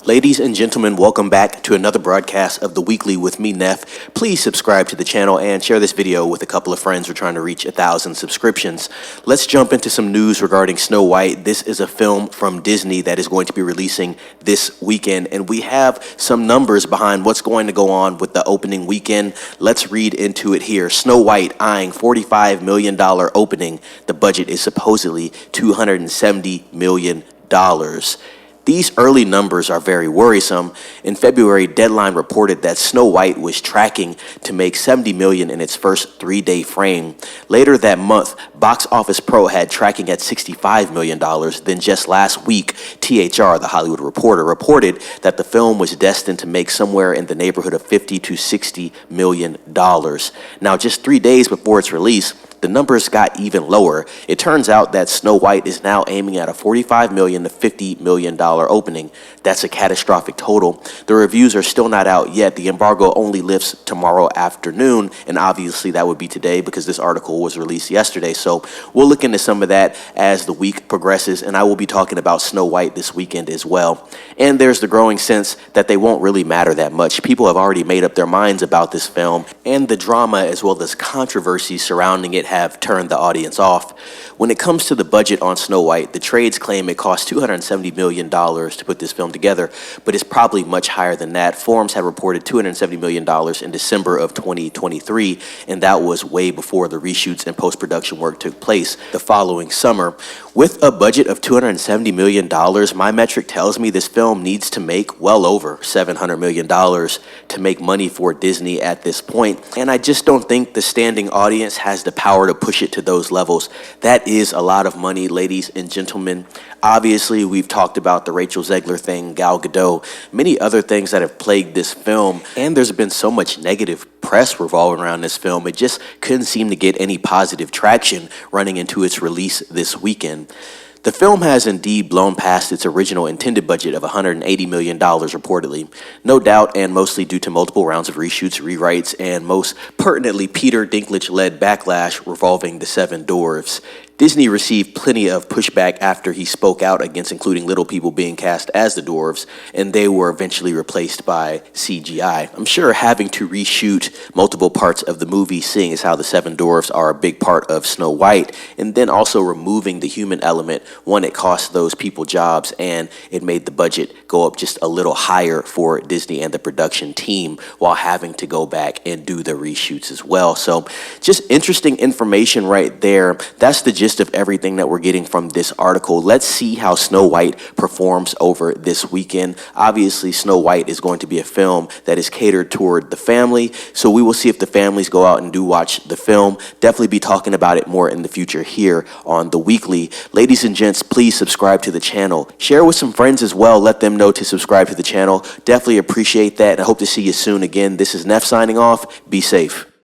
Ladies and gentlemen, welcome back to another broadcast of The Weekly with me, Neff. Please subscribe to the channel and share this video with a couple of friends. We're trying to reach 1,000 subscriptions. Let's jump into some news regarding Snow White. This is a film from Disney that is going to be releasing this weekend, and we have some numbers behind what's going to go on with the opening weekend. Let's read into it here. Snow White eyeing $45 million opening. The budget is supposedly $270 million. These early numbers are very worrisome. In February, Deadline reported that Snow White was tracking to make $70 million in its first 3-day frame. Later that month, Box Office Pro had tracking at $65 million. Then just last week, THR, the Hollywood Reporter, reported that the film was destined to make somewhere in the neighborhood of $50 to $60 million. Now, just 3 days before its release, the numbers got even lower. It turns out that Snow White is now aiming at a $45 million to $50 million opening. That's a catastrophic total. The reviews are still not out yet. The embargo only lifts tomorrow afternoon, and obviously that would be today because this article was released yesterday. So we'll look into some of that as the week progresses, and I will be talking about Snow White this weekend as well. And there's the growing sense that they won't really matter that much. People have already made up their minds about this film, and the drama as well as controversy surrounding it have turned the audience off. When it comes to the budget on Snow White, the trades claim it cost $270 million to put this film together, but it's probably much higher than that. Forums had reported $270 million in December of 2023, and that was way before the reshoots and post-production work took place the following summer. With a budget of $270 million, my metric tells me this film needs to make well over $700 million to make money for Disney at this point, and I just don't think the standing audience has the power to push it to those levels. That is a lot of money, ladies and gentlemen. Obviously, we've talked about the Rachel Zegler thing, Gal Gadot, many other things that have plagued this film, and there's been so much negative press revolving around this film. It just couldn't seem to get any positive traction running into its release this weekend. The film has indeed blown past its original intended budget of $180 million reportedly. No doubt, and mostly due to multiple rounds of reshoots, rewrites, and most pertinently Peter Dinklage-led backlash revolving the Seven Dwarfs. Disney received plenty of pushback after he spoke out against including little people being cast as the dwarves, and they were eventually replaced by CGI. I'm sure having to reshoot multiple parts of the movie, seeing as how the Seven Dwarfs are a big part of Snow White, and then also removing the human element, one, it cost those people jobs, and it made the budget go up just a little higher for Disney and the production team while having to go back and do the reshoots as well. So just interesting information right there. That's the gist of everything that we're getting from this article. Let's see how Snow White performs over this weekend. Obviously, Snow White is going to be a film that is catered toward the family, so we will see if the families go out and do watch the film. Definitely be talking about it more in the future here on The Weekly. Ladies and gents, please subscribe to the channel. Share with some friends as well. Let them know to subscribe to the channel. Definitely appreciate that, and I hope to see you soon again. This is Neff signing off. Be safe.